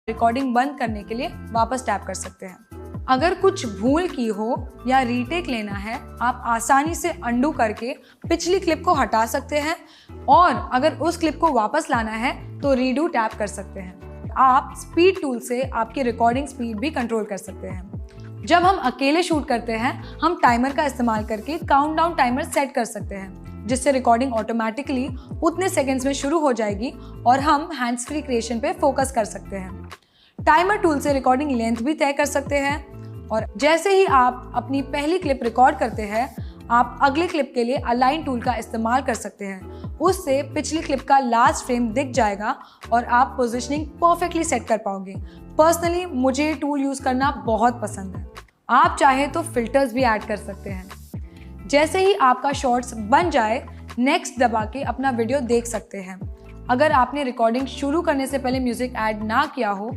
Recording बंद करने के लिए वापस टैप कर सकते हैं। अगर कुछ भूल की हो या रीटेक लेना है, आप आसानी से अंडू करके पिछली क्लिप को हटा सकते हैं और अगर उस क्लिप को वापस लाना है तो रीडू टैप कर सकते हैं। आप स्पीड टूल से आपकी रिकॉर्डिंग स्पीड भी कंट्रोल कर सकते हैं। जब हम अकेले शूट करते हैं, हम टाइमर का इस्तेमाल करके काउंटडाउन टाइमर सेट कर सकते हैं, जिससे रिकॉर्डिंग ऑटोमेटिकली उतने सेकंड्स में शुरू हो जाएगी और हम हैंड्स फ्री क्रिएशन पे फोकस कर सकते हैं। टाइमर टूल से रिकॉर्डिंग लेंथ भी तय कर सकते हैं और जैसे ही आप अपनी पहली क्लिप रिकॉर्ड करते हैं, आप अगले क्लिप के लिए अलाइन टूल का इस्तेमाल कर सकते हैं। उससे पिछली क्लिप का लास्ट फ्रेम दिख जाएगा और आप पोजीशनिंग परफेक्टली सेट कर पाओगे। पर्सनली मुझे टूल यूज़ करना बहुत पसंद है। आप चाहे तो फिल्टर्स भी ऐड कर सकते हैं। जैसे ही आपका शॉर्ट्स बन जाए, नेक्स्ट दबा के अपना वीडियो देख सकते हैं। अगर आपने रिकॉर्डिंग शुरू करने से पहले म्यूजिक ऐड ना किया हो